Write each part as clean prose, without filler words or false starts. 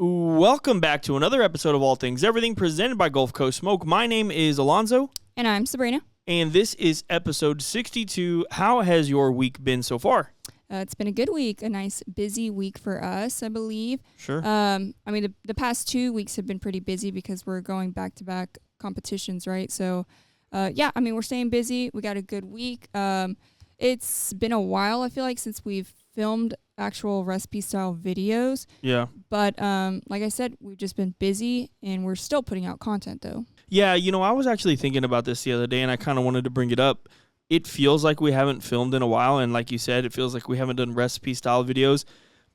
Welcome back to another episode of All Things Everything presented by Gulf Coast Smoke. My name is Alonzo. And I'm Sabrina. And this is episode 62. How has your week been so far? It's been a good week, a nice busy week for us, I believe. Sure. The past 2 weeks have been pretty busy because we're going back-to-back competitions, right? So, we're staying busy. We got a good week. It's been a while, I feel like, since we've filmed actual recipe-style videos. Yeah. But like I said, we've just been busy, and we're still putting out content, though. Yeah, I was actually thinking about this the other day, and I kind of wanted to bring it up. It feels like we haven't filmed in a while, and like you said, it feels like we haven't done recipe-style videos.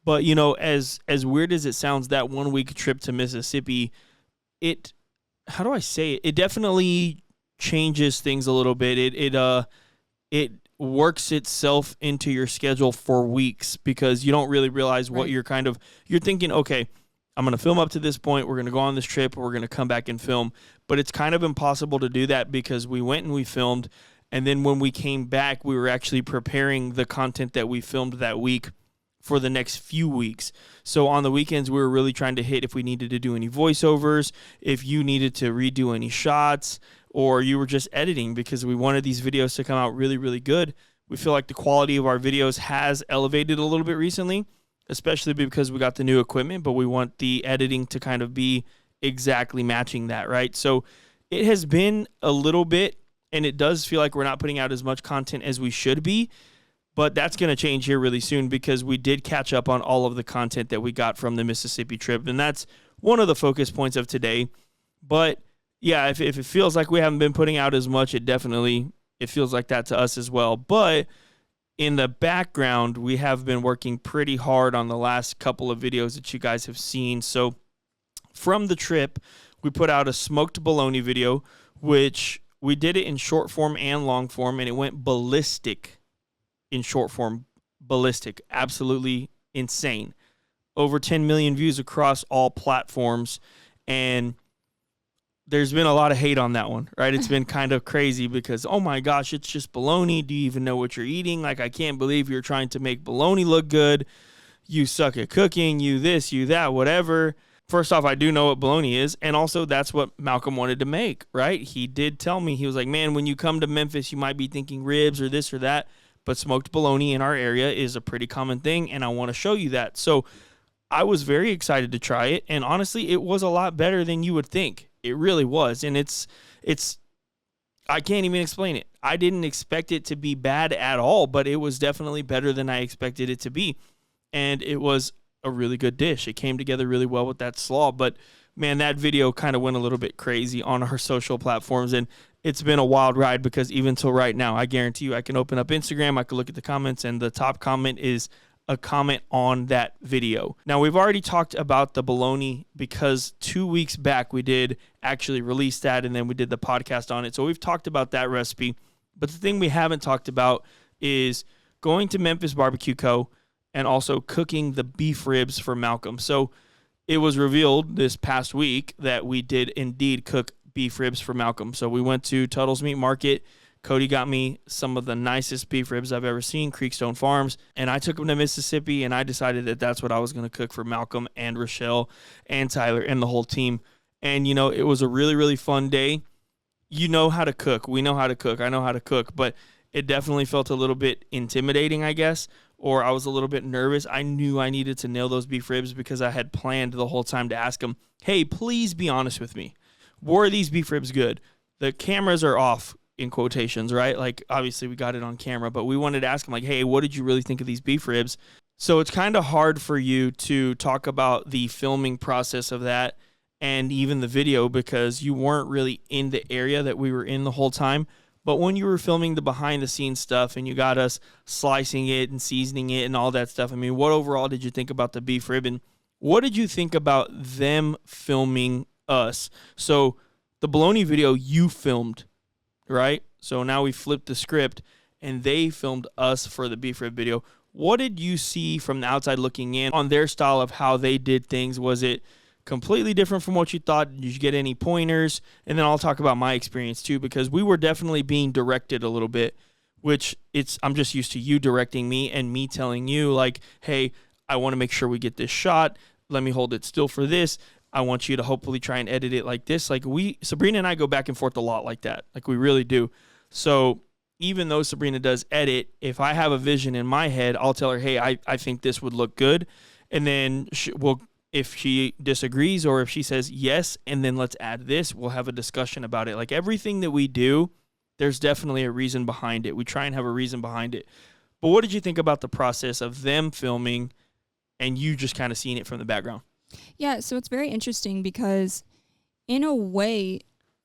But, as weird as it sounds, that 1 week trip to Mississippi, it definitely changes things a little bit. It works itself into your schedule for weeks because you don't really realize what you're thinking, okay, I'm going to film up to this point. We're going to go on this trip. We're going to come back and film. But it's kind of impossible to do that because we went and we filmed. And then when we came back, we were actually preparing the content that we filmed that week for the next few weeks. So on the weekends, we were really trying to hit if we needed to do any voiceovers, if you needed to redo any shots, or you were just editing because we wanted these videos to come out really, really good. We feel like the quality of our videos has elevated a little bit recently, especially because we got the new equipment, but we want the editing to kind of be exactly matching that, right? So it has been a little bit, and it does feel like we're not putting out as much content as we should be, but that's going to change here really soon because we did catch up on all of the content that we got from the Mississippi trip, and that's one of the focus points of today. But yeah, if it feels like we haven't been putting out as much, it feels like that to us as well. But in the background, we have been working pretty hard on the last couple of videos that you guys have seen. So from the trip, we put out a smoked bologna video, which we did it in short form and long form, and it went ballistic in short form. Ballistic. Absolutely insane. Over 10 million views across all platforms, and there's been a lot of hate on that one, right? It's been kind of crazy because, oh my gosh, it's just bologna. Do you even know what you're eating? Like, I can't believe you're trying to make bologna look good. You suck at cooking, you this, you that, whatever. First off, I do know what bologna is, and also that's what Malcolm wanted to make, right? He did tell me, he was like, man, when you come to Memphis, you might be thinking ribs or this or that, but smoked bologna in our area is a pretty common thing, and I want to show you that. So I was very excited to try it, and honestly, it was a lot better than you would think. It really was, and it's I can't even explain it. I didn't expect it to be bad at all, but it was definitely better than I expected it to be, and it was a really good dish. It came together really well with that slaw, but man, that video kind of went a little bit crazy on our social platforms, and it's been a wild ride because even till right now, I guarantee you I can open up Instagram, I can look at the comments, and the top comment is a comment on that video. Now, we've already talked about the bologna because 2 weeks back we did actually release that, and then we did the podcast on it. So we've talked about that recipe. But the thing we haven't talked about is going to Memphis BBQ Co. and also cooking the beef ribs for Malcolm. So it was revealed this past week that we did indeed cook beef ribs for Malcolm. So we went to Tuttle's Meat Market. Cody got me some of the nicest beef ribs I've ever seen, Creekstone Farms, and I took them to Mississippi, and I decided that that's what I was going to cook for Malcolm and Rochelle and Tyler and the whole team. And, it was a really, really fun day. You know how to cook. We know how to cook. I know how to cook, but it definitely felt a little bit intimidating, I guess, or I was a little bit nervous. I knew I needed to nail those beef ribs because I had planned the whole time to ask him, hey, please be honest with me. Were these beef ribs good? The cameras are off, in quotations, right? Like, obviously we got it on camera, but we wanted to ask him, like, hey, what did you really think of these beef ribs? So it's kind of hard for you to talk about the filming process of that and even the video because you weren't really in the area that we were in the whole time. But when you were filming the behind the scenes stuff and you got us slicing it and seasoning it and all that stuff, I mean, what overall did you think about the beef rib, and what did you think about them filming us? So the bologna video you filmed, right? So now we flipped the script and they filmed us for the beef rib video. What did you see from the outside looking in on their style of how they did things? Was it completely different from what you thought? Did you get any pointers? And then I'll talk about my experience too, because we were definitely being directed a little bit, which I'm just used to you directing me and me telling you like, hey, I want to make sure we get this shot. let me hold it still for this. I want you to hopefully try and edit it like this. Like Sabrina and I go back and forth a lot like that. Like we really do. So even though Sabrina does edit, if I have a vision in my head, I'll tell her, hey, I think this would look good. And then if she disagrees or if she says yes, and then let's add this, we'll have a discussion about it. Like everything that we do, there's definitely a reason behind it. We try and have a reason behind it. But what did you think about the process of them filming and you just kind of seeing it from the background? Yeah, so it's very interesting because in a way,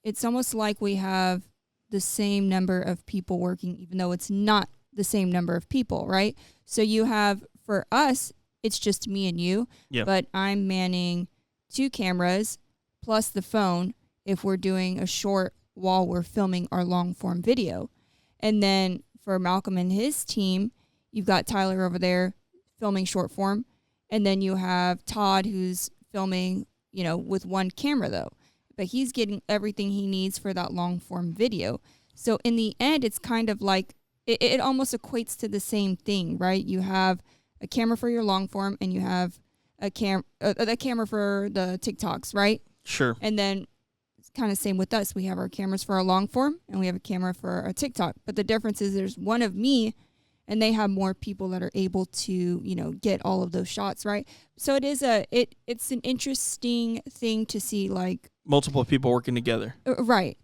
it's almost like we have the same number of people working, even though it's not the same number of people, right? So you have, for us, it's just me and you, but I'm manning 2 cameras plus the phone if we're doing a short while we're filming our long form video. And then for Malcolm and his team, you've got Tyler over there filming short form. And then you have Todd who's filming, with 1 camera though, but he's getting everything he needs for that long form video. So in the end, it's kind of like, it almost equates to the same thing, right? You have a camera for your long form and you have a camera for the TikToks, right? Sure. And then it's kind of same with us. We have our cameras for our long form and we have a camera for a TikTok. But the difference is there's one of me and they have more people that are able to, get all of those shots, right? So it is it's an interesting thing to see, like multiple people working together. Right.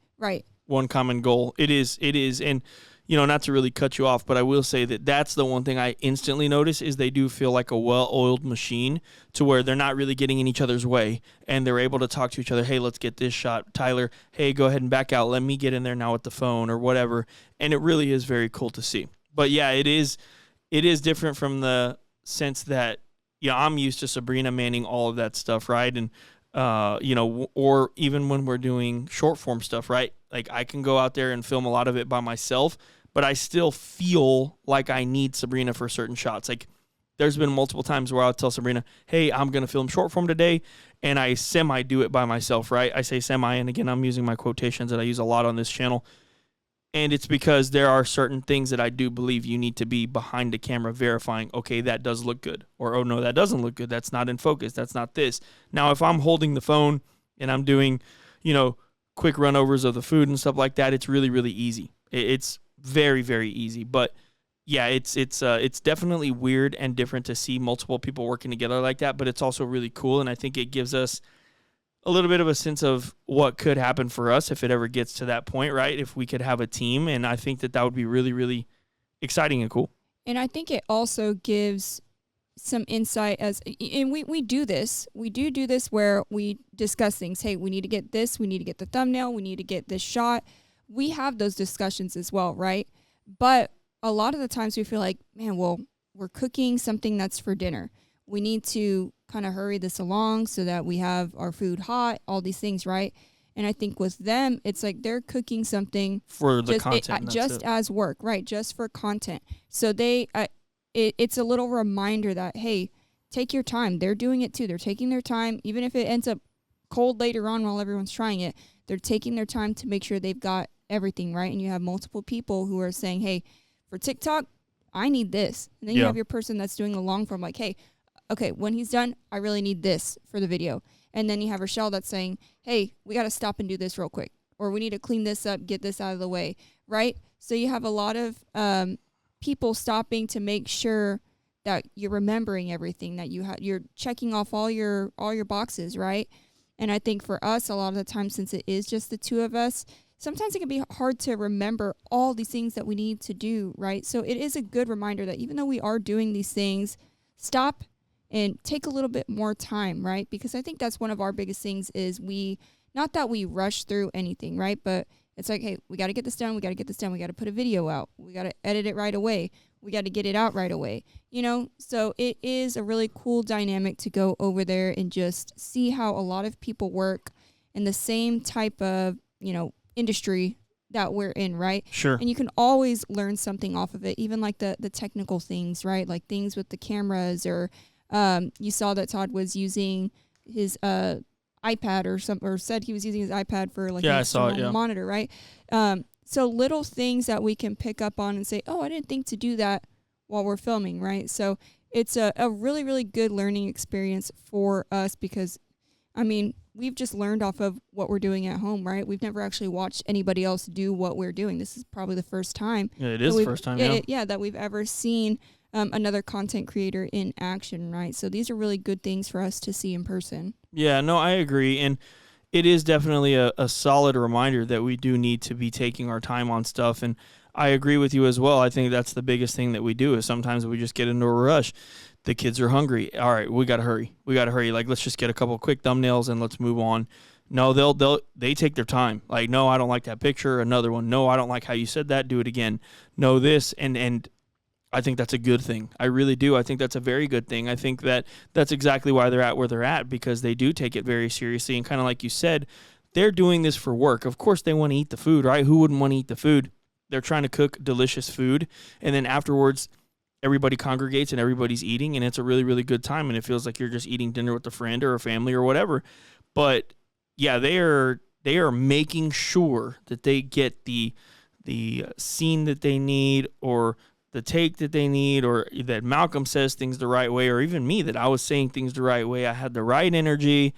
One common goal. It is. And, not to really cut you off, but I will say that that's the one thing I instantly notice is they do feel like a well-oiled machine to where they're not really getting in each other's way and they're able to talk to each other. Hey, let's get this shot. Tyler, hey, go ahead and back out. Let me get in there now with the phone or whatever. And it really is very cool to see. But yeah, it is different from the sense that, I'm used to Sabrina manning all of that stuff, right? And, or even when we're doing short form stuff, right? Like I can go out there and film a lot of it by myself, but I still feel like I need Sabrina for certain shots. Like there's been multiple times where I'll tell Sabrina, hey, I'm going to film short form today. And I semi do it by myself, right? I say semi, and again, I'm using my quotations that I use a lot on this channel. And it's because there are certain things that I do believe you need to be behind the camera verifying, okay, that does look good. Or, oh, no, that doesn't look good. That's not in focus. That's not this. Now, if I'm holding the phone and I'm doing, quick runovers of the food and stuff like that, it's really, really easy. It's very, very easy. But, yeah, it's definitely weird and different to see multiple people working together like that. But it's also really cool, and I think it gives us a little bit of a sense of what could happen for us if it ever gets to that point, right? If we could have a team, and I think that would be really, really exciting and cool. And I think it also gives some insight and we do this. We do this where we discuss things. Hey, we need to get this. We need to get the thumbnail. We need to get this shot. We have those discussions as well, right? But a lot of the times we feel like, man, well, we're cooking something that's for dinner. We need to kind of hurry this along so that we have our food hot, all these things, right? And I think with them, it's like they're cooking something for the content, just as work, right? Just for content. So it's a little reminder that, hey, take your time. They're doing it too. They're taking their time, even if it ends up cold later on while everyone's trying it. They're taking their time to make sure they've got everything right. And you have multiple people who are saying, hey, for TikTok, I need this. And then you have your person that's doing the long form, like, hey, okay, when he's done, I really need this for the video. And then you have Rochelle that's saying, hey, we got to stop and do this real quick. Or we need to clean this up, get this out of the way, right? So you have a lot of people stopping to make sure that you're remembering everything, that you're checking off all your boxes, right? And I think for us, a lot of the time, since it is just the two of us, sometimes it can be hard to remember all these things that we need to do, right? So it is a good reminder that even though we are doing these things, stop and take a little bit more time, right? Because I think that's one of our biggest things is not that we rush through anything, right? But it's like, hey, we got to get this done. We got to get this done. We got to put a video out. We got to edit it right away. We got to get it out right away, So it is a really cool dynamic to go over there and just see how a lot of people work in the same type of, industry that we're in, right? Sure. And you can always learn something off of it, even like the technical things, right? Like things with the cameras or you saw that Todd was using his iPad or said he was using his iPad for like an external monitor, right? So little things that we can pick up on and say, oh, I didn't think to do that while we're filming, right? So it's a really, really good learning experience for us because, I mean, we've just learned off of what we're doing at home, right? We've never actually watched anybody else do what we're doing. This is probably the first time. Yeah, it is the first time, that we've ever seen another content creator in action, right? So these are really good things for us to see in person. Yeah, no, I agree. And it is definitely a solid reminder that we do need to be taking our time on stuff. And I agree with you as well. I think that's the biggest thing that we do is sometimes we just get into a rush. The kids are hungry. All right, we got to hurry. Like, let's just get a couple quick thumbnails and let's move on. No, they take their time. Like, no, I don't like that picture. Another one. No, I don't like how you said that. Do it again. No, this. And I think that's a good thing. I really do. I think that's a very good thing. I think that's exactly why they're at where they're at, because they do take it very seriously. And kind of like you said, they're doing this for work. Of course they want to eat the food, right? Who wouldn't want to eat the food? They're trying to cook delicious food. And then afterwards, everybody congregates and everybody's eating, and it's a really, really good time. And it feels like you're just eating dinner with a friend or a family or whatever. But yeah, they are making sure that they get the scene that they need, or the take that they need, or that Malcolm says things the right way, or even me, that I was saying things the right way. I had the right energy,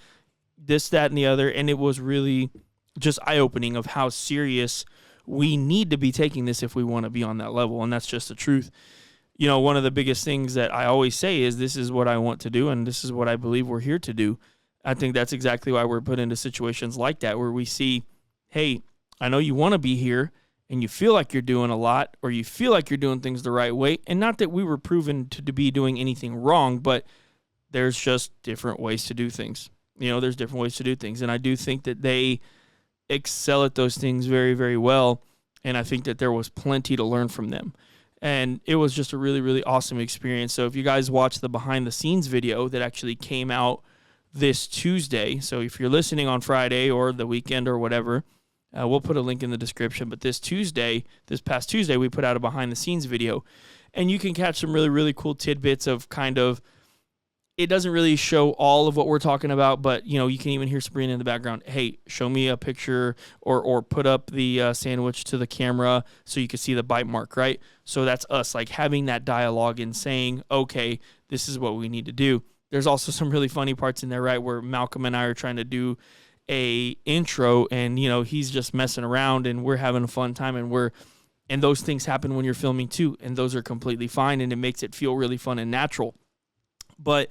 this, that, and the other. And it was really just eye-opening of how serious we need to be taking this if we want to be on that level. And that's just the truth. You know, one of the biggest things that I always say is this is what I want to do, and this is what I believe we're here to do. I think that's exactly why we're put into situations like that, where we see, hey, I know you want to be here, and you feel like you're doing a lot, or you feel like you're doing things the right way. And not that we were proven to be doing anything wrong, but there's just different ways to do things. You know, there's different ways to do things. And I do think that they excel at those things very, very well. And I think that there was plenty to learn from them. And it was just a really, really awesome experience. So if you guys watch the behind the scenes video that actually came out this Tuesday, so if you're listening on Friday or the weekend or whatever, we'll put a link in the description. But this past Tuesday, we put out a behind the scenes video, and you can catch some really, really cool tidbits of kind of, it doesn't really show all of what we're talking about, but you know, you can even hear Sabrina in the background. Hey, show me a picture, or put up the sandwich to the camera so you can see the bite mark, right? So that's us, like having that dialogue and saying, okay, this is what we need to do. There's also some really funny parts in there, right, where Malcolm and I are trying to do a intro, and you know, he's just messing around and we're having a fun time, and those things happen when you're filming too, and those are completely fine, and it makes it feel really fun and natural. But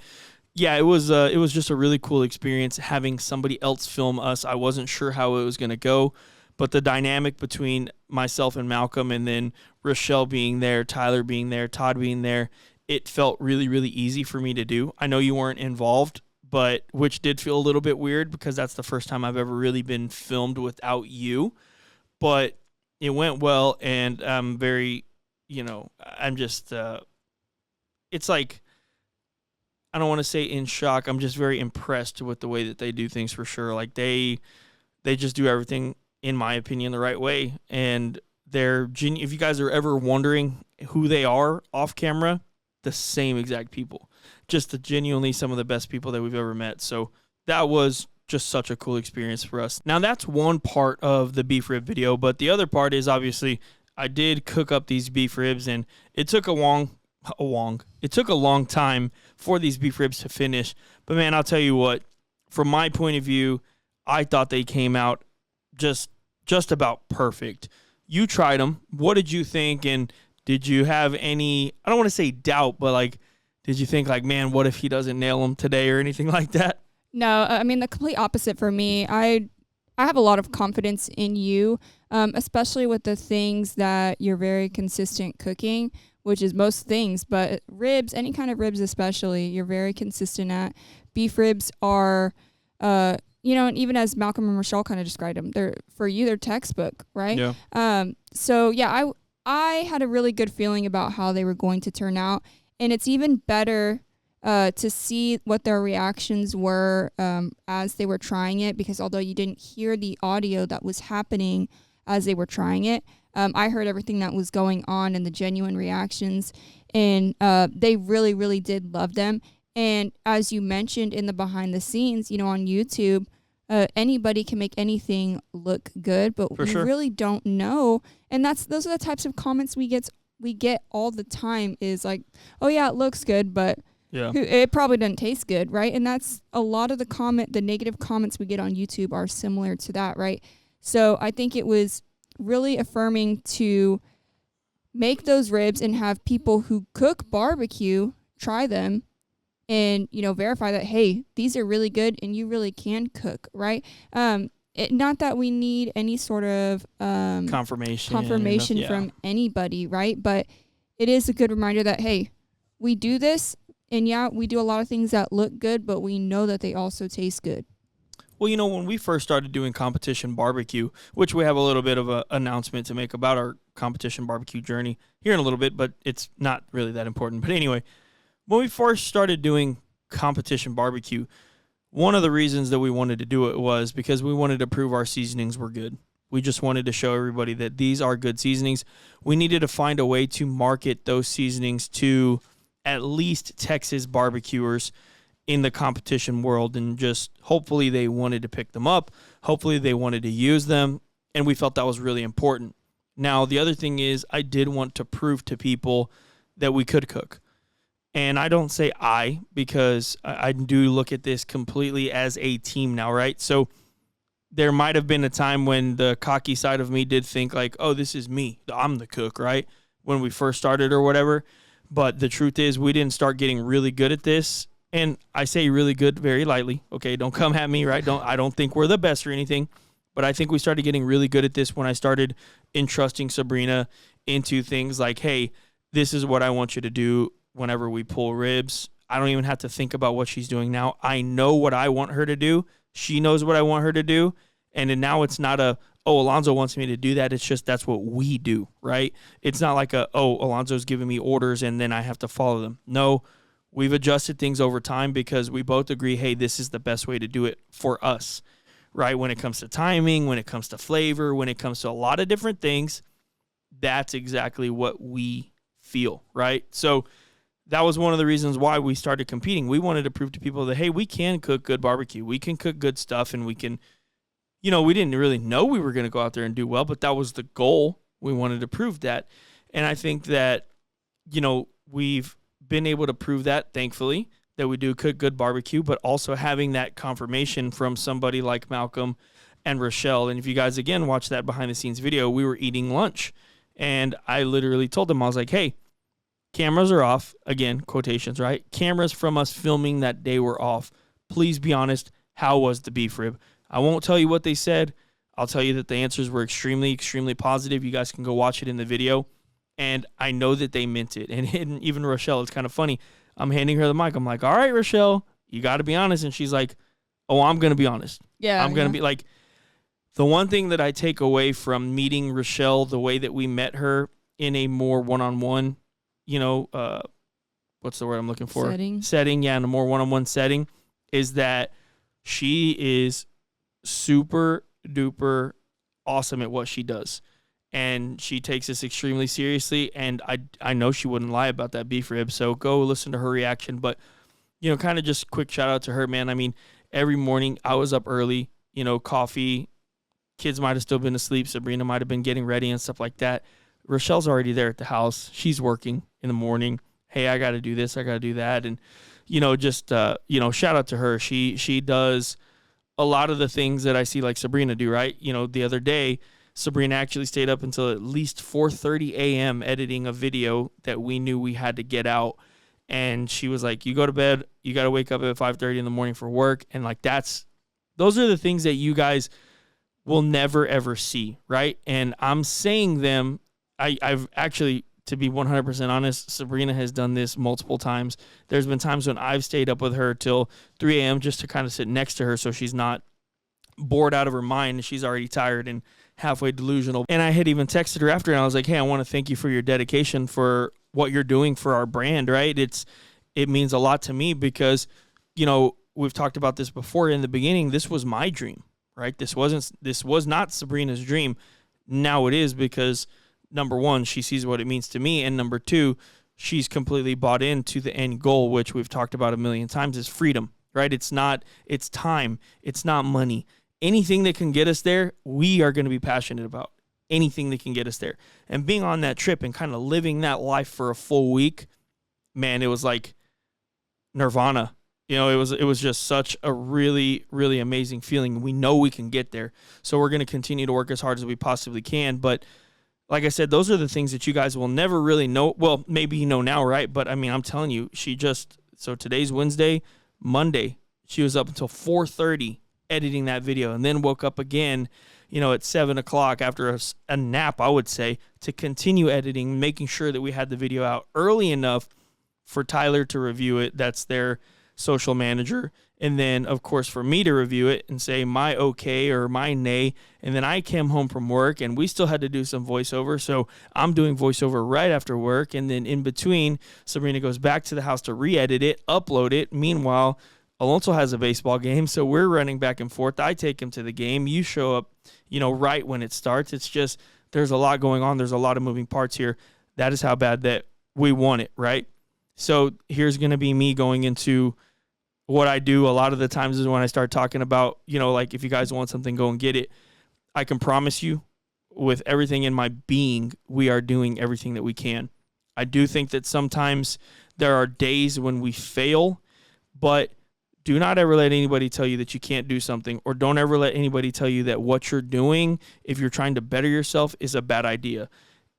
yeah, it was just a really cool experience having somebody else film us. I wasn't sure how it was going to go, but the dynamic between myself and Malcolm, and then Rochelle being there, Tyler being there, Todd being there, it felt really, really easy for me to do. I know you weren't involved, but which did feel a little bit weird because that's the first time I've ever really been filmed without you. But it went well, and I'm very, I'm just, it's like, I don't want to say in shock. I'm just very impressed with the way that they do things, for sure. Like they just do everything, in my opinion, the right way. And they're if you guys are ever wondering who they are off camera, the same exact people. Just genuinely some of the best people that we've ever met. So that was just such a cool experience for us. Now that's one part of the beef rib video, but the other part is obviously I did cook up these beef ribs, and it took a long time for these beef ribs to finish. But man, I'll tell you what, from my point of view, I thought they came out just about perfect. You tried them. What did you think? And did you have any, I don't want to say doubt, but like, did you think like, man, what if he doesn't nail them today or anything like that? No, I mean, the complete opposite for me. I have a lot of confidence in you, especially with the things that you're very consistent cooking, which is most things, but ribs, any kind of ribs especially, you're very consistent at. Beef ribs are, and even as Malcolm and Rochelle kind of described them, they're textbook, right? Yeah. So yeah, I had a really good feeling about how they were going to turn out, and it's even better to see what their reactions were as they were trying it, because although you didn't hear the audio that was happening as they were trying it, I heard everything that was going on and the genuine reactions, and they really, really did love them. And as you mentioned in the behind the scenes, on YouTube, anybody can make anything look good, but we really don't know. And those are the types of comments we get we get all the time is like, oh yeah, it looks good, but yeah, it probably doesn't taste good, right? And that's a lot of the negative comments we get on YouTube are similar to that, right? So I think it was really affirming to make those ribs and have people who cook barbecue try them and, verify that, hey, these are really good and you really can cook, right? Not that we need any sort of confirmation from anybody, right? But it is a good reminder that, hey, we do this, and yeah, we do a lot of things that look good, but we know that they also taste good. Well, when we first started doing competition barbecue, which we have a little bit of an announcement to make about our competition barbecue journey here in a little bit, but it's not really that important. But anyway, when we first started doing competition barbecue, one of the reasons that we wanted to do it was because we wanted to prove our seasonings were good. We just wanted to show everybody that these are good seasonings. We needed to find a way to market those seasonings to at least Texas barbecuers in the competition world, and just hopefully they wanted to pick them up. Hopefully they wanted to use them, and we felt that was really important. Now, the other thing is I did want to prove to people that we could cook. And I don't say I, because I do look at this completely as a team now, right? So there might have been a time when the cocky side of me did think like, oh, this is me. I'm the cook, right? When we first started or whatever. But the truth is we didn't start getting really good at this. And I say really good very lightly. Okay, don't come at me, right? I don't think we're the best or anything. But I think we started getting really good at this when I started entrusting Sabrina into things like, hey, this is what I want you to do whenever we pull ribs. I don't even have to think about what she's doing now. I know what I want her to do. She knows what I want her to do. And then now it's not Alonzo wants me to do that. It's just that's what we do, right? It's not like Alonzo's giving me orders and then I have to follow them. No, we've adjusted things over time because we both agree, hey, this is the best way to do it for us, right? When it comes to timing, when it comes to flavor, when it comes to a lot of different things, that's exactly what we feel, right? So that was one of the reasons why we started competing. We wanted to prove to people that, hey, we can cook good barbecue. We can cook good stuff, and we can, we didn't really know we were going to go out there and do well, but that was the goal. We wanted to prove that. And I think that, we've been able to prove that, thankfully, that we do cook good barbecue, but also having that confirmation from somebody like Malcolm and Rochelle. And if you guys, again, watch that behind-the-scenes video, we were eating lunch, and I literally told them, I was like, hey, cameras are off. Again, quotations, right? Cameras from us filming that day were off. Please be honest. How was the beef rib? I won't tell you what they said. I'll tell you that the answers were extremely, extremely positive. You guys can go watch it in the video. And I know that they meant it. And even Rochelle, it's kind of funny. I'm handing her the mic. I'm like, all right, Rochelle, you got to be honest. And she's like, oh, I'm going to be honest. Yeah. I'm going to be like, the one thing that I take away from meeting Rochelle the way that we met her in a more one-on-one, what's the word I'm looking for? Setting, yeah, in a more one-on-one setting, is that she is super duper awesome at what she does. And she takes this extremely seriously, and I know she wouldn't lie about that beef rib, so go listen to her reaction. But, kind of just quick shout out to her, man. I mean, every morning I was up early, coffee, kids might have still been asleep, Sabrina might have been getting ready and stuff like that. Rochelle's already there at the house. She's working in the morning. Hey, I got to do this. I got to do that. And, shout out to her. She does a lot of the things that I see like Sabrina do, right? The other day, Sabrina actually stayed up until at least 4:30 a.m. editing a video that we knew we had to get out. And she was like, you go to bed, you got to wake up at 5:30 in the morning for work. And like, those are the things that you guys will never, ever see, right? And I'm saying them. I've actually, to be 100% honest, Sabrina has done this multiple times. There's been times when I've stayed up with her till 3 a.m. just to kind of sit next to her so she's not bored out of her mind and she's already tired and halfway delusional. And I had even texted her after and I was like, hey, I want to thank you for your dedication for what you're doing for our brand, right? It means a lot to me because, we've talked about this before in the beginning. This was my dream, right? This was not Sabrina's dream. Now it is because number one, she sees what it means to me. And number two, she's completely bought into the end goal, which we've talked about a million times, is freedom, right? It's time. It's not money. Anything that can get us there, we are going to be passionate about. anything that can get us there. And being on that trip and kind of living that life for a full week, man, it was like nirvana. You know, it was just such a really, really amazing feeling. We know we can get there. So we're going to continue to work as hard as we possibly can. But like I said, those are the things that you guys will never really know. Well, maybe you know now, right? But I mean, I'm telling you, so today's Wednesday, Monday, she was up until 4:30 editing that video, and then woke up again, you know, at 7 o'clock after a nap, I would say, to continue editing, making sure that we had the video out early enough for Tyler to review it. That's their social manager. And then, of course, for me to review it and say my okay or my nay. And then I came home from work, and we still had to do some voiceover. So I'm doing voiceover right after work. And then in between, Sabrina goes back to the house to re-edit it, upload it. Meanwhile, Alonso has a baseball game, so we're running back and forth. I take him to the game. You show up, you know, right when it starts. It's just there's a lot going on. There's a lot of moving parts here. That is how bad that we want it, right? So here's going to be me going into what I do a lot of the times is when I start talking about, you know, like if you guys want something, go and get it. I can promise you with everything in my being, we are doing everything that we can. I do think that sometimes there are days when we fail, but do not ever let anybody tell you that you can't do something, or don't ever let anybody tell you that what you're doing, if you're trying to better yourself, is a bad idea.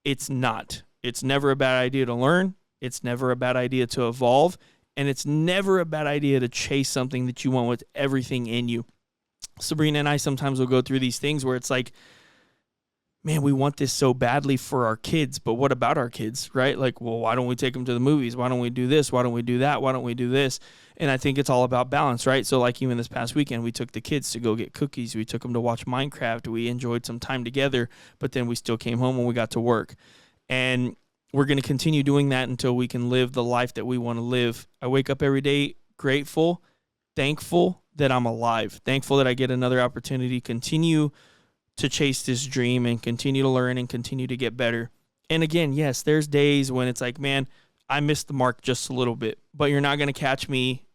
It's not. It's never a bad idea to learn. It's never a bad idea to evolve. And it's never a bad idea to chase something that you want with everything in you. Sabrina and I sometimes will go through these things where it's like, man, we want this so badly for our kids, but what about our kids, right? Like, well, why don't we take them to the movies? Why don't we do this? Why don't we do that? Why don't we do this? And I think it's all about balance, right? So like even this past weekend, we took the kids to go get cookies. We took them to watch Minecraft. We enjoyed some time together, but then we still came home when we got to work. And we're going to continue doing that until we can live the life that we want to live. I wake up every day grateful, thankful that I'm alive, thankful that I get another opportunity to continue to chase this dream and continue to learn and continue to get better. And again, yes, there's days when it's like, man, I missed the mark just a little bit, but you're not going to catch me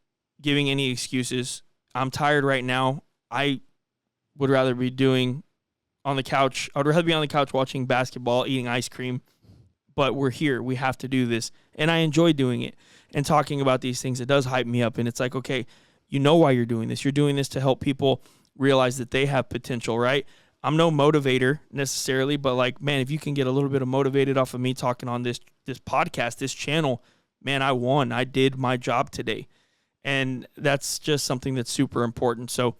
giving any excuses. I'm tired right now. I would rather be doing on the couch. I would rather be on the couch watching basketball, eating ice cream. But we're here. We have to do this. And I enjoy doing it and talking about these things. It does hype me up. And it's like, okay, you know why you're doing this. You're doing this to help people realize that they have potential, right? I'm no motivator necessarily, but like, man, if you can get a little bit of motivated off of me talking on this podcast, this channel, man, I won. I did my job today. And that's just something that's super important. So,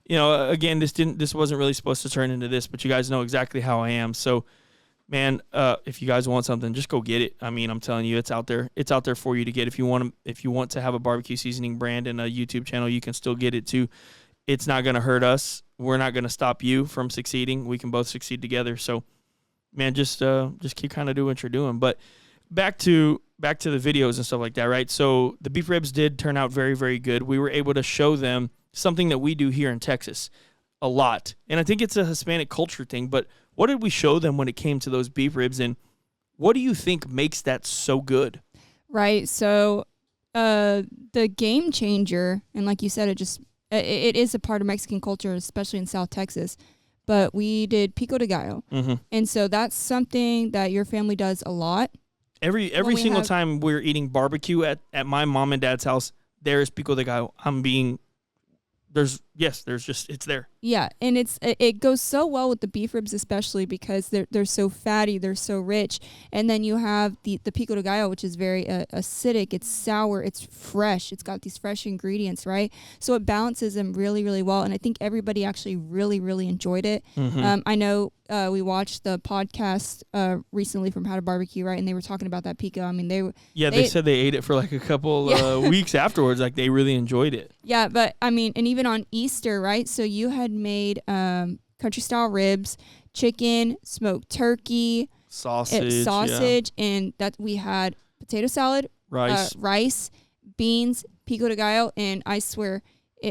you know, again, this wasn't really supposed to turn into this, but you guys know exactly how I am. So, man, if you guys want something, just go get it. I mean, I'm telling you, it's out there. It's out there for you to get. If you want to have a barbecue seasoning brand and a YouTube channel, you can still get it too. It's not going to hurt us. We're not going to stop you from succeeding. We can both succeed together. So, man, just keep kind of doing what you're doing. But back to the videos and stuff like that, right? So the beef ribs did turn out very, very good. We were able to show them something that we do here in Texas a lot. And I think it's a Hispanic culture thing, but what did we show them when it came to those beef ribs, and what do you think makes that so good? Right. So the game changer, and like you said, it is a part of Mexican culture, especially in South Texas, but we did pico de gallo. Mm-hmm. And so that's something that your family does a lot. Every single time we're eating barbecue at my mom and dad's house, there is pico de gallo. It's there. Yeah, and it goes so well with the beef ribs, especially because they're so fatty, they're so rich, and then you have the pico de gallo, which is very acidic. It's sour, it's fresh, it's got these fresh ingredients, right? So it balances them really, really well, and I think everybody actually really, really enjoyed it. Mm-hmm. I know we watched the podcast recently from HowToBBQRight, and they were talking about that pico. I mean, they said they ate it for like a couple weeks afterwards. Like they really enjoyed it. Yeah, but I mean, and even on Easter, right? So you had made country style ribs, chicken, smoked turkey, sausage, and that we had potato salad, rice, beans, pico de gallo, and I swear,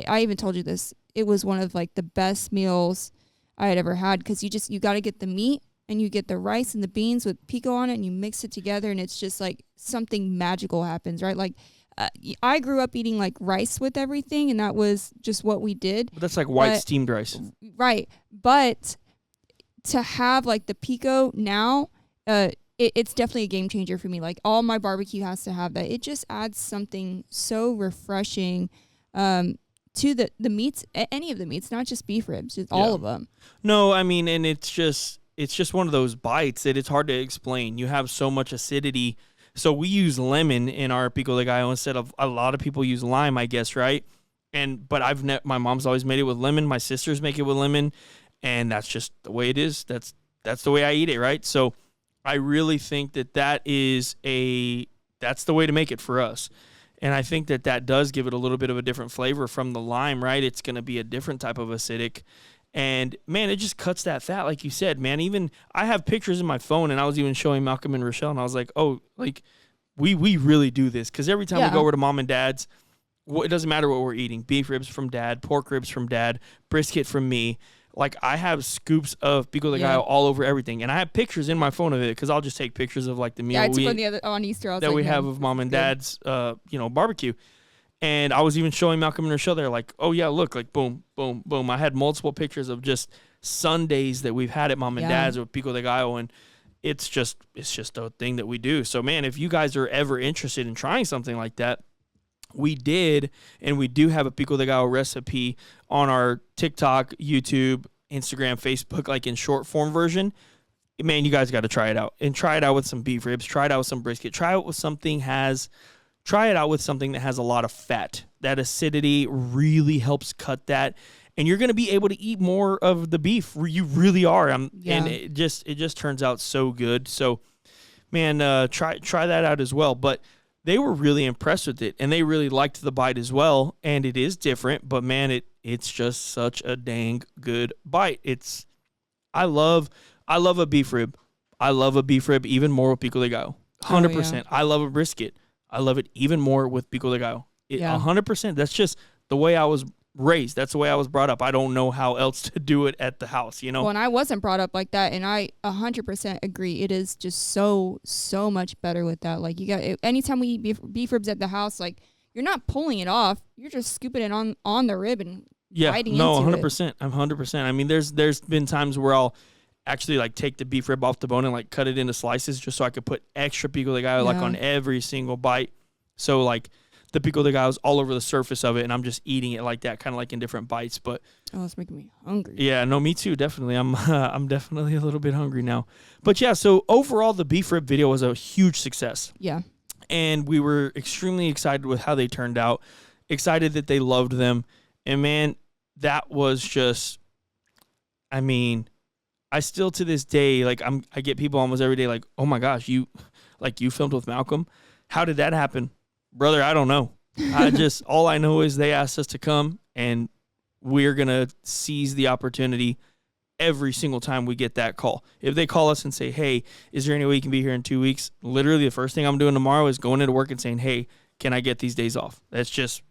I even told you this. It was one of like the best meals I had ever had, because you got to get the meat and you get the rice and the beans with pico on it, and you mix it together, and it's just like something magical happens, right? Like I grew up eating like rice with everything, and that was just what we did. But that's like white steamed rice. Right. But to have like the Pico now, it's definitely a game changer for me. Like all my barbecue has to have that. It just adds something so refreshing to the meats, any of the meats, not just beef ribs, just all of them. No, I mean, and it's just one of those bites that it's hard to explain. You have so much acidity. So we use lemon in our pico de gallo instead of a lot of people use lime, I guess, right? But my mom's always made it with lemon. My sisters make it with lemon, and that's just the way it is. That's the way I eat it, right? So I really think that's the way to make it for us. And I think that does give it a little bit of a different flavor from the lime, right? It's going to be a different type of acidic. And, man, it just cuts that fat, like you said, man. Even I have pictures in my phone, and I was even showing Malcolm and Rochelle, and I was like, oh, like, we really do this. Because every time we go over to mom and dad's, it doesn't matter what we're eating. Beef ribs from dad, pork ribs from dad, brisket from me. Like, I have scoops of pico de gallo all over everything. And I have pictures in my phone of it because I'll just take pictures of, like, the meal I took one on Easter. that we have of mom and dad's, barbecue. And I was even showing Malcolm and Rochelle there, like, oh, yeah, look, like, boom, boom, boom. I had multiple pictures of just Sundays that we've had at mom and dad's with pico de gallo. And it's just a thing that we do. So, man, if you guys are ever interested in trying something like that, we did, and we do have a pico de gallo recipe on our TikTok, YouTube, Instagram, Facebook, like in short form version. Man, you guys got to try it out. And try it out with some beef ribs. Try it out with some brisket. Try it out with something that has a lot of fat. That acidity really helps cut that. And you're going to be able to eat more of the beef. You really are. And it just turns out so good. So, man, try that out as well. But they were really impressed with it, and they really liked the bite as well. And it is different, but man, it's just such a dang good bite. I love a beef rib. I love a beef rib even more with pico de gallo. 100%. Yeah. I love a brisket. I love it even more with pico de gallo. 100%. That's just the way I was raised. That's the way I was brought up. I don't know how else to do it at the house, you know? Well, and I wasn't brought up like that, and I 100% agree. It is just so much better with that. Like, anytime we eat beef ribs at the house, like, you're not pulling it off. You're just scooping it on the rib and biting into 100%. it. I'm 100%. I mean, there's been times where I'll actually, like, take the beef rib off the bone and, like, cut it into slices just so I could put extra pico de gallo, like, on every single bite. So, like, the pico de gallo is all over the surface of it, and I'm just eating it like that, kind of like in different bites. But it's making me hungry. Yeah, no, me too, definitely. I'm definitely a little bit hungry now. But yeah, so overall, the beef rib video was a huge success. Yeah. And we were extremely excited with how they turned out, excited that they loved them. And man, that was just, I mean, I still to this day, like, I get people almost every day like, oh my gosh, you filmed with Malcolm? How did that happen? Brother, I don't know. All I know is they asked us to come, and we're going to seize the opportunity every single time we get that call. If they call us and say, hey, is there any way you can be here in 2 weeks? Literally, the first thing I'm doing tomorrow is going into work and saying, hey, can I get these days off? That's just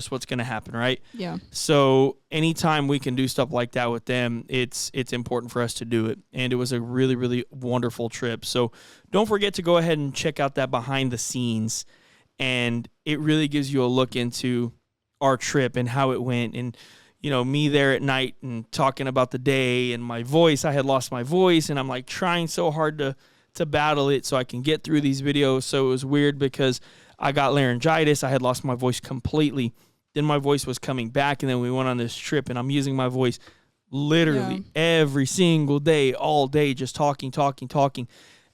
what's going to happen, right? Yeah. So anytime we can do stuff like that with them, it's important for us to do it. And it was a really, really wonderful trip. So don't forget to go ahead and check out that behind the scenes. And it really gives you a look into our trip and how it went. And, me there at night and talking about the day and my voice. I had lost my voice, and I'm like trying so hard to battle it so I can get through these videos. So it was weird because I got laryngitis. I had lost my voice completely. Then my voice was coming back, and then we went on this trip, and I'm using my voice literally every single day, all day, just talking.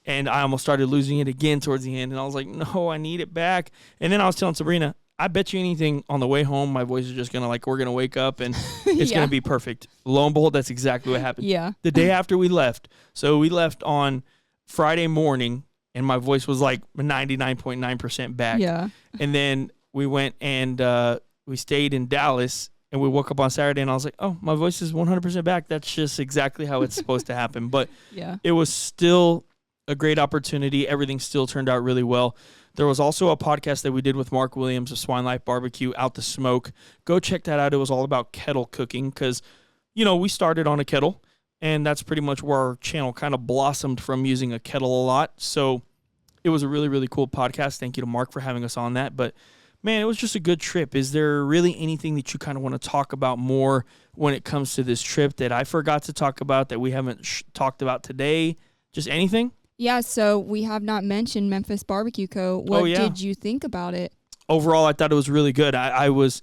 And I almost started losing it again towards the end. And I was like, no, I need it back. And then I was telling Sabrina, I bet you anything on the way home, my voice is just going to, we're going to wake up and it's going to be perfect. Lo and behold, that's exactly what happened. Yeah. The day after we left. So we left on Friday morning, and my voice was 99.9% back. Yeah. And then we went and we stayed in Dallas, and we woke up on Saturday, and I was like, oh, my voice is 100% back. That's just exactly how it's supposed to happen. But it was still a great opportunity. Everything still turned out really well. There was also a podcast that we did with Mark Williams of Swine Life Barbecue, Out the Smoke. Go check that out. It was all about kettle cooking because, we started on a kettle, and that's pretty much where our channel kind of blossomed from, using a kettle a lot. So it was a really, really cool podcast. Thank you to Mark for having us on that. But man, it was just a good trip. Is there really anything that you kind of want to talk about more when it comes to this trip that I forgot to talk about that we haven't talked about today? Just anything? Yeah, so we have not mentioned Memphis BBQ Co. What did you think about it? Overall, I thought it was really good. I was,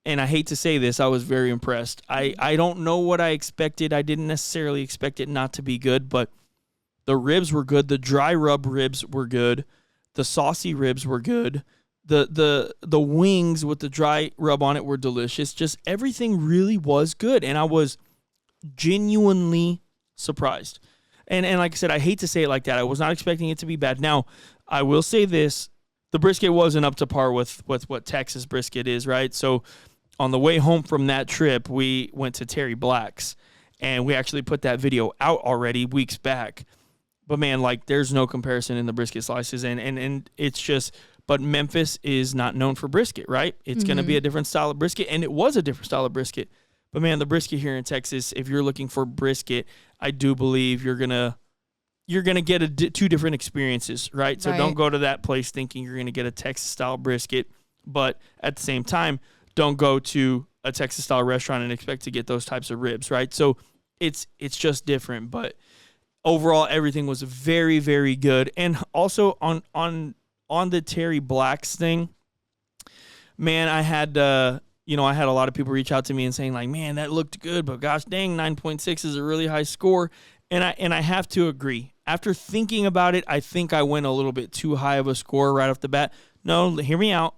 and I hate to say this, I was very impressed. I don't know what I expected. I didn't necessarily expect it not to be good, but the ribs were good. The dry rub ribs were good. The saucy ribs were good. The wings with the dry rub on it were delicious. Just everything really was good, and I was genuinely surprised. And like I said, I hate to say it like that. I was not expecting it to be bad. Now, I will say this. The brisket wasn't up to par with what Texas brisket is, right? So on the way home from that trip, we went to Terry Black's, and we actually put that video out already weeks back. But, man, like, there's no comparison in the brisket slices, and it's just – but Memphis is not known for brisket, right? It's going to be a different style of brisket, and it was a different style of brisket. But, man, the brisket here in Texas, if you're looking for brisket, I do believe you're gonna get two different experiences, right? So don't go to that place thinking you're going to get a Texas-style brisket, but at the same time, don't go to a Texas-style restaurant and expect to get those types of ribs, right? So it's just different, but overall, everything was very, very good. And also on the Terry Black's thing, man, I had a lot of people reach out to me and saying like, man, that looked good, but gosh dang, 9.6 is a really high score. And I have to agree. After thinking about it, I think I went a little bit too high of a score right off the bat. No, hear me out.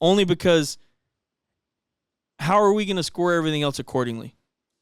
Only because how are we going to score everything else accordingly?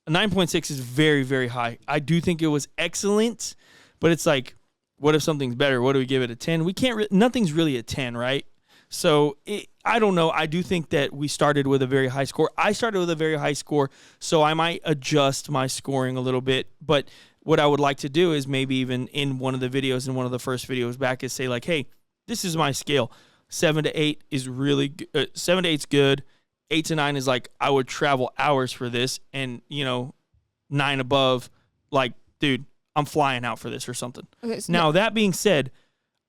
A 9.6 is very, very high. I do think it was excellent, but it's like, what if something's better? What do we give it, a 10? We can't. Nothing's really a 10, right? So I don't know. I do think that we started with a very high score. I started with a very high score, so I might adjust my scoring a little bit. But what I would like to do is maybe even in one of the videos, in one of the first videos back, is say like, hey, this is my scale. 7 to 8 is really good. 7 to 8 is good. 8 to 9 is like I would travel hours for this, and 9 above, like, dude, I'm flying out for this or something. Okay, so now that being said,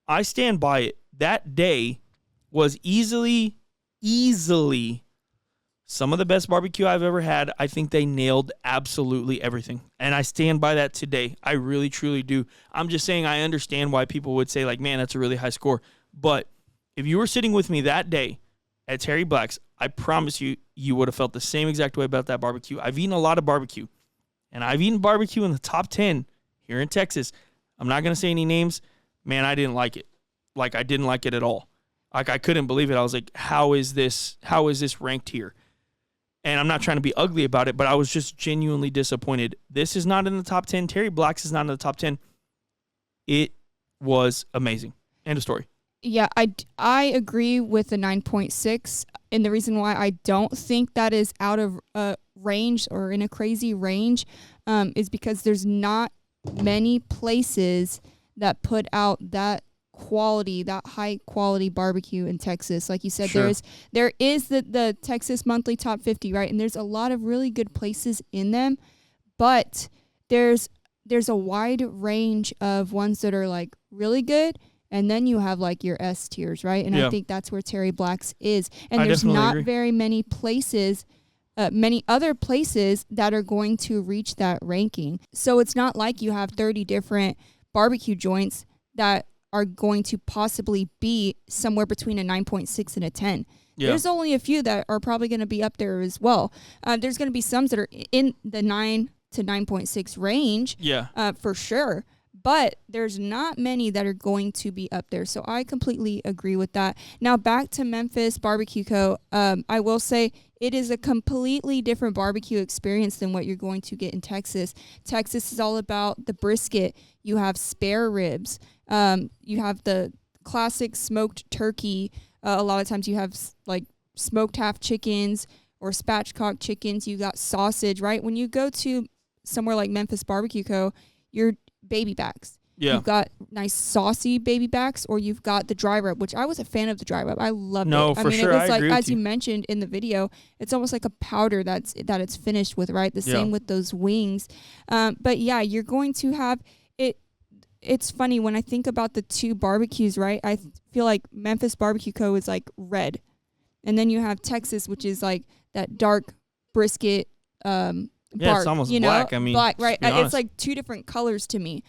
I stand by it. That day was easily some of the best barbecue I've ever had. I think they nailed absolutely everything. And I stand by that today. I really, truly do. I'm just saying I understand why people would say, like, man, that's a really high score. But if you were sitting with me that day at Terry Black's, I promise you, you would have felt the same exact way about that barbecue. I've eaten a lot of barbecue. And I've eaten barbecue in the top 10 here in Texas. I'm not going to say any names. Man, I didn't like it. Like, I didn't like it at all. Like, I couldn't believe it. I was like, how is this ranked here? And I'm not trying to be ugly about it, but I was just genuinely disappointed. This is not in the top 10. Terry Black's is not in the top 10. It was amazing. End of story. Yeah, I agree with the 9.6. And the reason why I don't think that is out of range or in a crazy range is because there's not many places that put out that quality, that high quality barbecue in Texas. Like you said, sure. there is the Texas Monthly Top 50, right? And there's a lot of really good places in them, but there's a wide range of ones that are like really good, and then you have like your S tiers, right? And I think that's where Terry Black's is. And there's not very many places, many other places that are going to reach that ranking. So it's not like you have 30 different barbecue joints that are going to possibly be somewhere between a 9.6 and a 10. Yeah. There's only a few that are probably going to be up there as well. There's going to be some that are in the 9 to 9.6 range, for sure. But there's not many that are going to be up there. So I completely agree with that. Now back to Memphis BBQ Co. I will say it is a completely different barbecue experience than what you're going to get in Texas. Texas is all about the brisket. You have spare ribs. You have the classic smoked turkey. A lot of times you have like smoked half chickens or spatchcock chickens. You got sausage, right? When you go to somewhere like Memphis BBQ Co., you're baby backs. Yeah. You've got nice saucy baby backs, or you've got the dry rub, which I was a fan of the dry rub. I loved it. No, for sure. It was like, as you mentioned in the video, it's almost like a powder that it's finished with, right? The same with those wings. But yeah, you're going to have it. It's funny when I think about the two barbecues, right? I feel like Memphis BBQ Co. is like red. and then you have Texas, which is like that dark brisket bark. It's almost black. I mean, black, right? It's honest. like two different colors to me.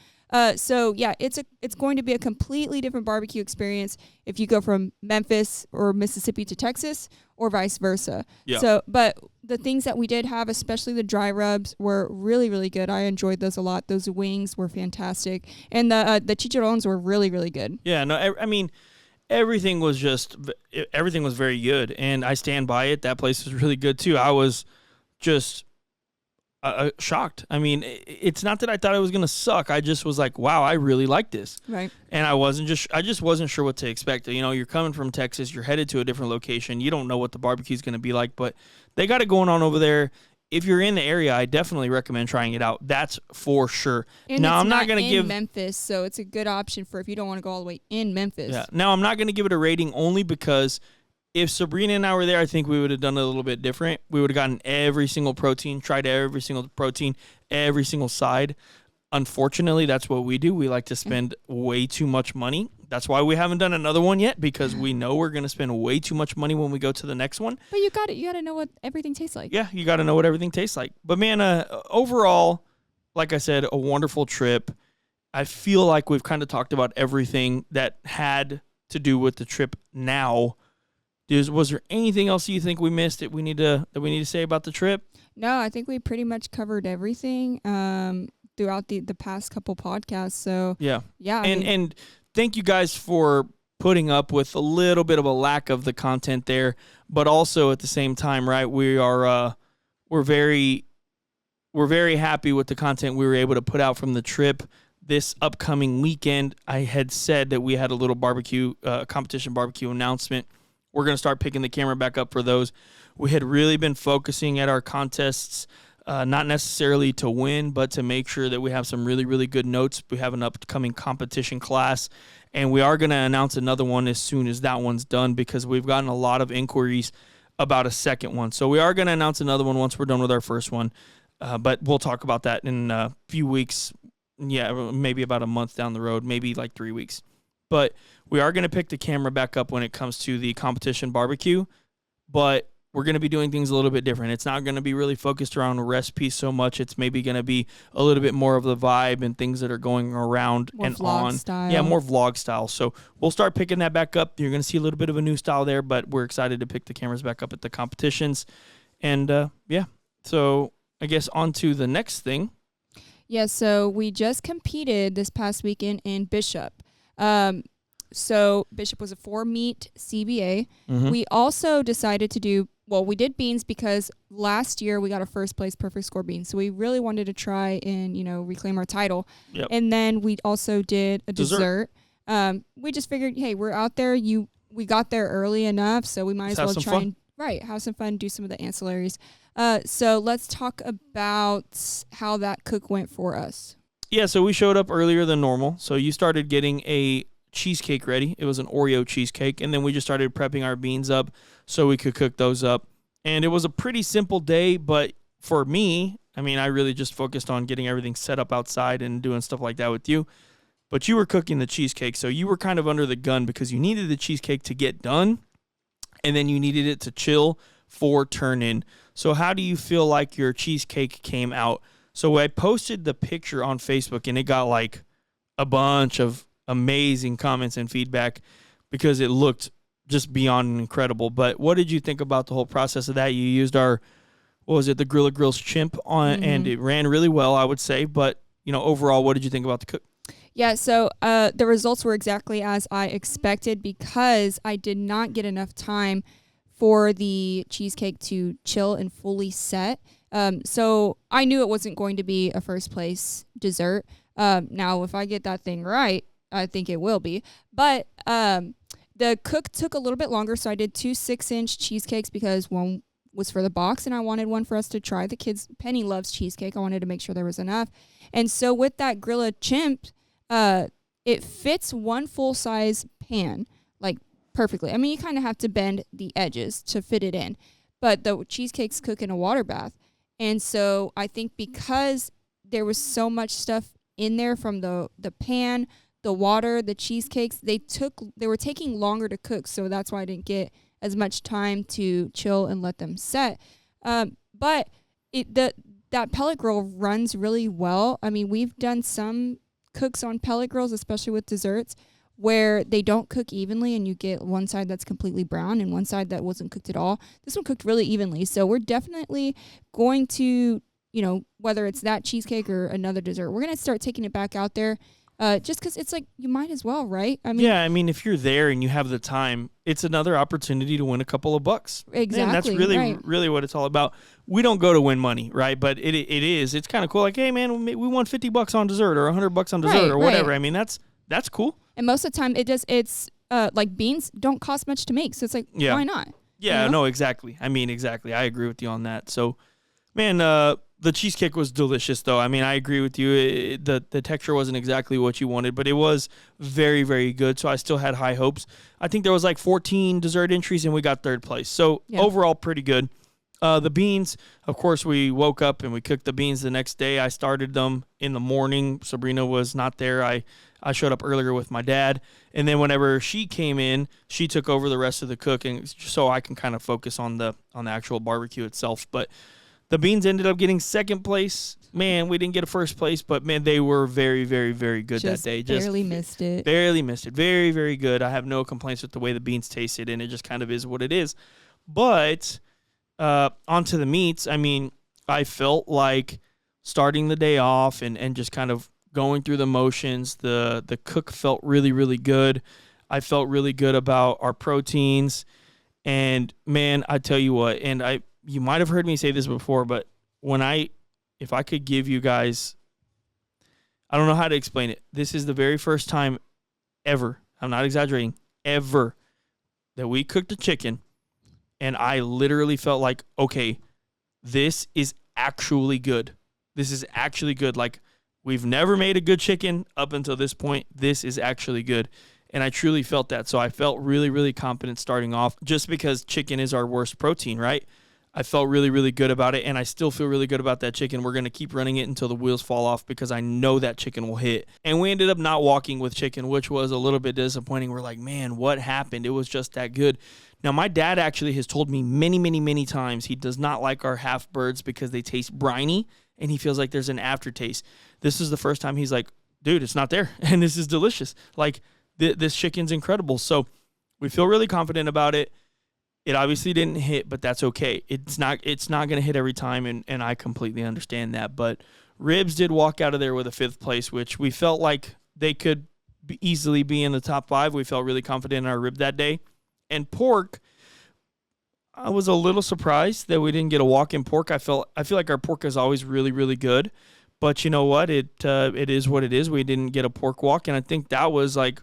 So yeah, it's going to be a completely different barbecue experience if you go from Memphis or Mississippi to Texas or vice versa. Yeah. So, but the things that we did have, especially the dry rubs, were really, really good. I enjoyed those a lot. Those wings were fantastic, and the chicharrones were really, really good. Yeah. No, I mean, everything was very good, and I stand by it. That place was really good too. I was just shocked. I mean, it's not that I thought it was going to suck. I just was like, wow, I really like this. Right. And I just wasn't sure what to expect. You know, you're coming from Texas, you're headed to a different location. You don't know what the barbecue is going to be like, but they got it going on over there. If you're in the area, I definitely recommend trying it out. That's for sure. And now, it's I'm not going to give Memphis, so it's a good option for if you don't want to go all the way in Memphis. Yeah. Now, I'm not going to give it a rating only because if Sabrina and I were there, I think we would have done it a little bit different. We would have gotten every single protein, tried every single protein, every single side. Unfortunately, that's what we do. We like to spend way too much money. That's why we haven't done another one yet, because we know we're going to spend way too much money when we go to the next one. But you got to know what everything tastes like. Yeah, you got to know what everything tastes like. But man, overall, like I said, a wonderful trip. I feel like we've kind of talked about everything that had to do with the trip now. Was there anything else you think we missed that we need to say about the trip? No, I think we pretty much covered everything throughout the past couple podcasts. So yeah. And thank you guys for putting up with a little bit of a lack of the content there, but also at the same time, right? We're very happy with the content we were able to put out from the trip. This upcoming weekend, I had said that we had a little barbecue competition barbecue announcement. We're going to start picking the camera back up for those. We had really been focusing at our contests, not necessarily to win, but to make sure that we have some really, really good notes. We have an upcoming competition class, and we are going to announce another one as soon as that one's done because we've gotten a lot of inquiries about a second one. So we are going to announce another one once we're done with our first one, but we'll talk about that in a few weeks. Yeah, maybe about a month down the road, maybe like 3 weeks. But we are going to pick the camera back up when it comes to the competition barbecue, but we're going to be doing things a little bit different. It's not going to be really focused around a recipe so much. It's maybe going to be a little bit more of the vibe and things that are going around more and vlog on. Style. Yeah, more vlog style. So we'll start picking that back up. You're going to see a little bit of a new style there, but we're excited to pick the cameras back up at the competitions. And so I guess on to the next thing. Yeah, so we just competed this past weekend in Bishop. So Bishop was a 4-meat CBA. Mm-hmm. We also decided to we did beans because last year we got a first place perfect score bean. So we really wanted to try and, reclaim our title. Yep. And then we also did a dessert. We just figured, hey, we're out there. We got there early enough, so we might as well try and have some fun, do some of the ancillaries. So let's talk about how that cook went for us. Yeah, so we showed up earlier than normal. So you started getting a cheesecake ready. It was an Oreo cheesecake, and then we just started prepping our beans up so we could cook those up. And it was a pretty simple day, but for me, I really just focused on getting everything set up outside and doing stuff like that with you. But you were cooking the cheesecake, so you were kind of under the gun because you needed the cheesecake to get done, and then you needed it to chill for turn-in. So how do you feel like your cheesecake came out? So I posted the picture on Facebook, and it got like a bunch of amazing comments and feedback because it looked just beyond incredible. But what did you think about the whole process of that? You used the Grilla Grills chimp on, and it ran really well, I would say. But, overall, what did you think about the cook? Yeah, so the results were exactly as I expected because I did not get enough time for the cheesecake to chill and fully set. So I knew it wasn't going to be a first place dessert. Now, if I get that thing right, I think it will be. But the cook took a little bit longer, so I did 2 6-inch cheesecakes because one was for the box, and I wanted one for us to try. The kids, Penny loves cheesecake. I wanted to make sure there was enough. And so with that Grilla chimp, it fits one full-size pan, like perfectly. You kind of have to bend the edges to fit it in. But the cheesecakes cook in a water bath. And so I think because there was so much stuff in there from the pan, the water, the cheesecakes, they were taking longer to cook, so that's why I didn't get as much time to chill and let them set. But that pellet grill runs really well. I mean, we've done some cooks on pellet grills, especially with desserts, where they don't cook evenly and you get one side that's completely brown and one side that wasn't cooked at all. This one cooked really evenly. So we're definitely going to, whether it's that cheesecake or another dessert, we're going to start taking it back out there. Just because it's like, you might as well, right? I mean, if you're there and you have the time, it's another opportunity to win a couple of bucks. Exactly. And that's really what it's all about. We don't go to win money, right? But it's kind of cool. Like, hey man, we won $50 on dessert or $100 on dessert or whatever. Right. I mean, that's cool. And most of the time it's like beans don't cost much to make. So it's like, why not? Yeah, no, exactly. I mean, exactly. I agree with you on that. So, man, the cheesecake was delicious, though. I mean, I agree with you. The texture wasn't exactly what you wanted, but it was very, very good. So I still had high hopes. I think there was like 14 dessert entries, and we got third place. So overall, pretty good. The beans, of course, we woke up and we cooked the beans the next day. I started them in the morning. Sabrina was not there. I showed up earlier with my dad. And then whenever she came in, she took over the rest of the cooking so I can kind of focus on the actual barbecue itself. But the beans ended up getting second place. Man, we didn't get a first place, but man, they were very, very, very good that day. Barely missed it. Barely missed it. Very, very good. I have no complaints with the way the beans tasted, and it just kind of is what it is. But onto the meats, I mean, I felt like starting the day off and just kind of going through the motions. The cook felt really, really good. I felt really good about our proteins. And man, I tell you what, you might have heard me say this before, but if I could give you guys, I don't know how to explain it. This is the very first time ever, I'm not exaggerating, ever, that we cooked a chicken, and I literally felt like, okay, this is actually good. This is actually good. Like, we've never made a good chicken up until this point. This is actually good. And I truly felt that. So I felt really, really confident starting off just because chicken is our worst protein, right? I felt really, really good about it, and I still feel really good about that chicken. We're going to keep running it until the wheels fall off because I know that chicken will hit. And we ended up not walking with chicken, which was a little bit disappointing. We're like, man, what happened? It was just that good. Now, my dad actually has told me many, many, many times he does not like our half birds because they taste briny, and he feels like there's an aftertaste. This is the first time he's like, dude, it's not there, and this is delicious. Like, this chicken's incredible. So we feel really confident about it. It obviously didn't hit, but that's okay. It's not going to hit every time, and I completely understand that. But ribs did walk out of there with a fifth place, which we felt like they could easily be in the top 5. We felt really confident in our rib that day. And pork, I was a little surprised that we didn't get a walk in pork. I feel like our pork is always really, really good. But you know what? It is what it is. We didn't get a pork walk, and I think that was like,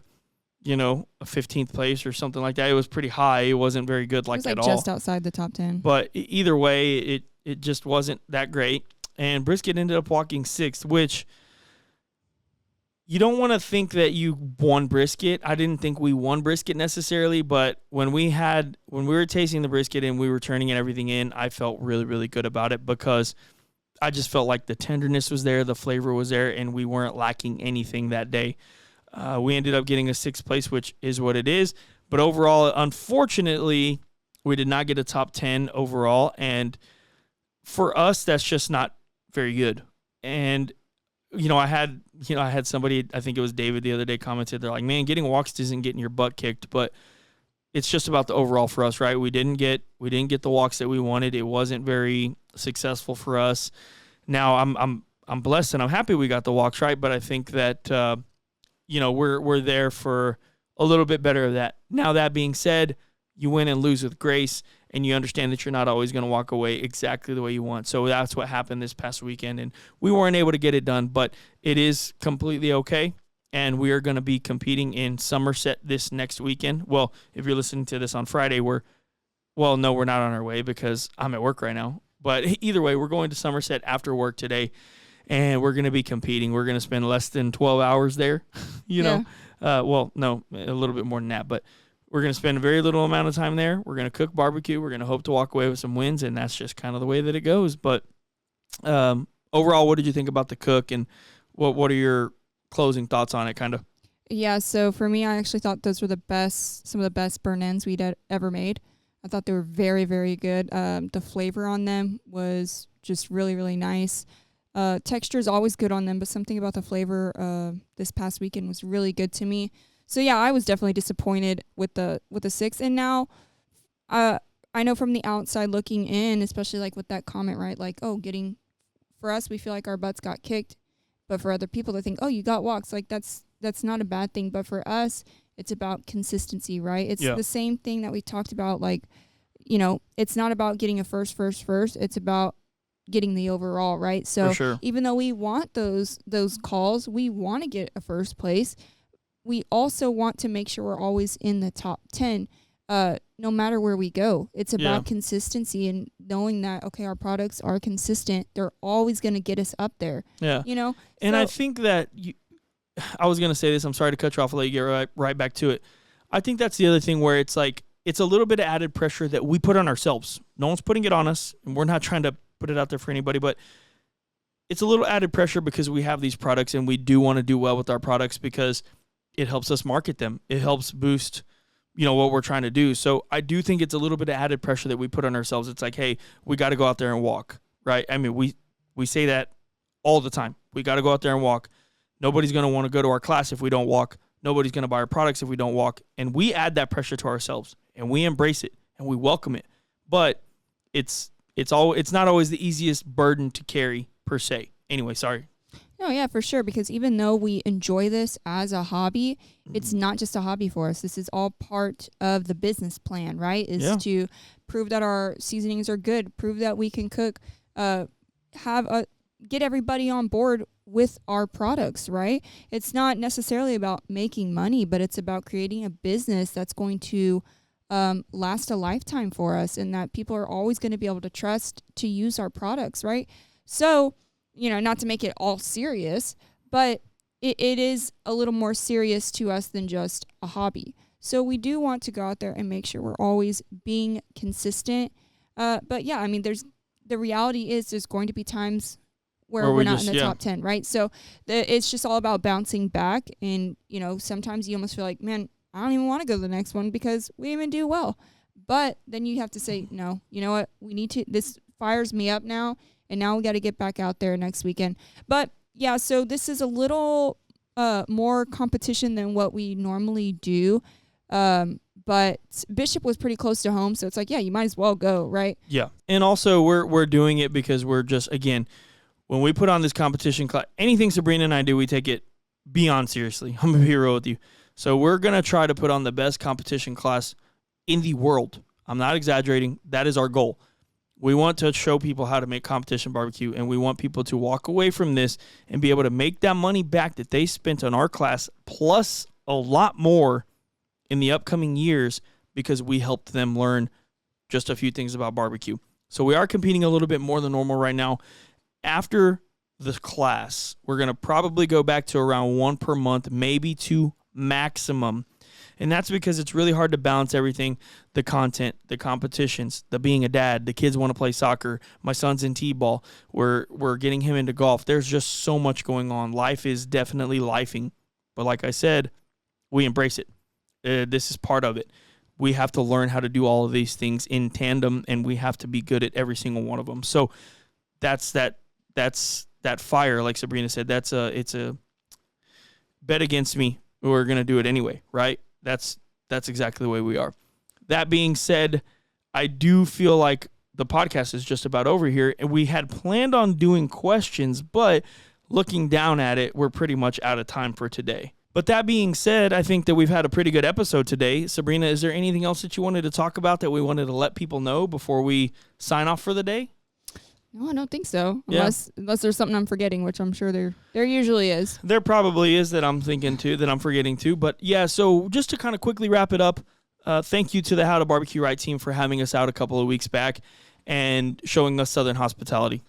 a 15th place or something like that. It was pretty high. It wasn't very good at all. Just outside the top 10. But either way, it just wasn't that great. And brisket ended up walking 6th, which you don't want to think that you won brisket. I didn't think we won brisket necessarily, but when we were tasting the brisket and we were turning everything in, I felt really, really good about it because I just felt like the tenderness was there, the flavor was there, and we weren't lacking anything that day. We ended up getting a 6th place, which is what it is. But overall, unfortunately, we did not get a top 10 overall. And for us, that's just not very good. And, I had somebody, I think it was David the other day, commented, they're like, man, getting walks isn't getting your butt kicked. But it's just about the overall for us, right? We didn't get the walks that we wanted. It wasn't very successful for us. Now, I'm blessed and I'm happy we got the walks, right? But I think that we're there for a little bit better of that. Now, that being said, you win and lose with grace, and you understand that you're not always going to walk away exactly the way you want. So that's what happened this past weekend, and we weren't able to get it done, but it is completely okay, and we are going to be competing in Somerset this next weekend. Well, if you're listening to this on Friday, no, we're not on our way because I'm at work right now. But either way, we're going to Somerset after work today. And we're going to be competing. We're going to spend less than 12 hours there, No, a little bit more than that. But we're going to spend a very little amount of time there. We're going to cook barbecue. We're going to hope to walk away with some wins, and that's just kind of the way that it goes. But overall, what did you think about the cook, and what are your closing thoughts on it, kind of? Yeah, so for me, I actually thought those were some of the best burn ends we'd ever made. I thought they were very, very good. The flavor on them was just really, really nice. Texture is always good on them, but something about the flavor this past weekend was really good to me. So yeah, I was definitely disappointed with the 6. And now I know from the outside looking in, especially like with that comment, right? Like, oh, for us, we feel like our butts got kicked, but for other people, they think, oh, you got walks. Like that's not a bad thing. But for us, it's about consistency, right? It's the same thing that we talked about. Like, it's not about getting a first. It's about getting the overall, right? So sure. Even though we want those calls, we want to get a first place. We also want to make sure we're always in the top 10, no matter where we go. It's about consistency and knowing that, okay, our products are consistent. They're always going to get us up there. Yeah. And I think that I was going to say this. I'm sorry to cut you off. I'll let you get right back to it. I think that's the other thing where it's like, it's a little bit of added pressure that we put on ourselves. No one's putting it on us, and we're not trying to put it out there for anybody, but it's a little added pressure because we have these products and we do want to do well with our products because it helps us market them. It helps boost, what we're trying to do. So I do think it's a little bit of added pressure that we put on ourselves. It's like, hey, we got to go out there and walk, right? I mean, we say that all the time. We got to go out there and walk. Nobody's going to want to go to our class if we don't walk. Nobody's going to buy our products if we don't walk. And we add that pressure to ourselves, and we embrace it, and we welcome it. But it's not always the easiest burden to carry per se. Anyway, sorry. No, yeah, for sure. Because even though we enjoy this as a hobby, it's not just a hobby for us. This is all part of the business plan, right? To prove that our seasonings are good, prove that we can cook, get everybody on board with our products, right? It's not necessarily about making money, but it's about creating a business that's going to last a lifetime for us, and that people are always going to be able to trust to use our products, right? So, not to make it all serious, but it is a little more serious to us than just a hobby. So we do want to go out there and make sure we're always being consistent. But yeah, I mean, the reality is there's going to be times where we're not in the top 10, right? So it's just all about bouncing back. And, sometimes you almost feel like, man, I don't even want to go to the next one because we didn't even do well. But then you have to say, no, you know what? This fires me up now. And now we got to get back out there next weekend. But yeah, so this is a little more competition than what we normally do. But Bishop was pretty close to home. So it's like, yeah, you might as well go, right? Yeah. And also we're doing it because we're just, again, when we put on this competition class, anything Sabrina and I do, we take it beyond seriously. I'm going to be real with you. So we're going to try to put on the best competition class in the world. I'm not exaggerating. That is our goal. We want to show people how to make competition barbecue, and we want people to walk away from this and be able to make that money back that they spent on our class, plus a lot more in the upcoming years because we helped them learn just a few things about barbecue. So we are competing a little bit more than normal right now. After the class, we're going to probably go back to around 1 per month, maybe 2 maximum. And that's because it's really hard to balance everything, the content, the competitions, the being a dad, the kids want to play soccer, my son's in t-ball, we're getting him into golf. There's just so much going on. Life is definitely lifing. But like I said, we embrace it. This is part of it. We have to learn how to do all of these things in tandem, and we have to be good at every single one of them. So that's that fire, like Sabrina said. It's a bet against me. We're going to do it anyway, right? That's exactly the way we are. That being said, I do feel like the podcast is just about over here, and we had planned on doing questions, but looking down at it, we're pretty much out of time for today. But that being said, I think that we've had a pretty good episode today. Sabrina, is there anything else that you wanted to talk about that we wanted to let people know before we sign off for the day? No, I don't think so. Unless there's something I'm forgetting, which I'm sure there usually is. There probably is that I'm thinking too, that I'm forgetting too. But yeah, so just to kind of quickly wrap it up, thank you to the HowToBBQRight team for having us out a couple of weeks back and showing us Southern hospitality.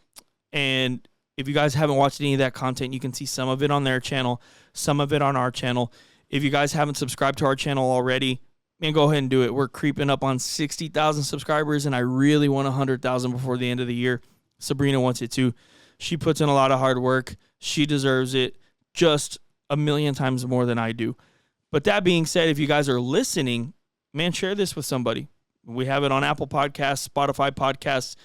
And if you guys haven't watched any of that content, you can see some of it on their channel, some of it on our channel. If you guys haven't subscribed to our channel already, man, go ahead and do it. We're creeping up on 60,000 subscribers, and I really want 100,000 before the end of the year. Sabrina wants it too. She puts in a lot of hard work. She deserves it just a million times more than I do. But that being said, if you guys are listening, man, share this with somebody. We have it on Apple Podcasts, Spotify Podcasts.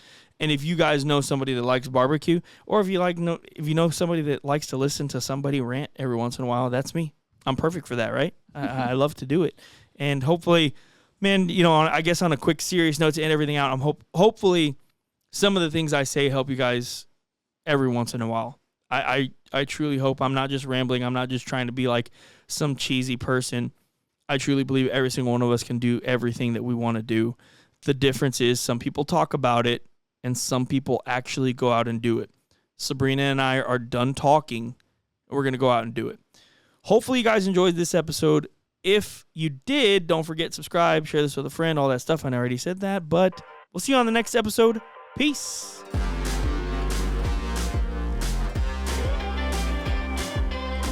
And if you guys know somebody that likes barbecue, or if you know somebody that likes to listen to somebody rant every once in a while, that's me. I'm perfect for that, right? I love to do it. And hopefully, man, I guess on a quick serious note to end everything out, hopefully some of the things I say help you guys every once in a while. I truly hope I'm not just rambling. I'm not just trying to be like some cheesy person. I truly believe every single one of us can do everything that we want to do. The difference is some people talk about it and some people actually go out and do it. Sabrina and I are done talking. We're going to go out and do it. Hopefully you guys enjoyed this episode. If you did, don't forget, subscribe, share this with a friend, all that stuff. I already said that, but we'll see you on the next episode. Peace.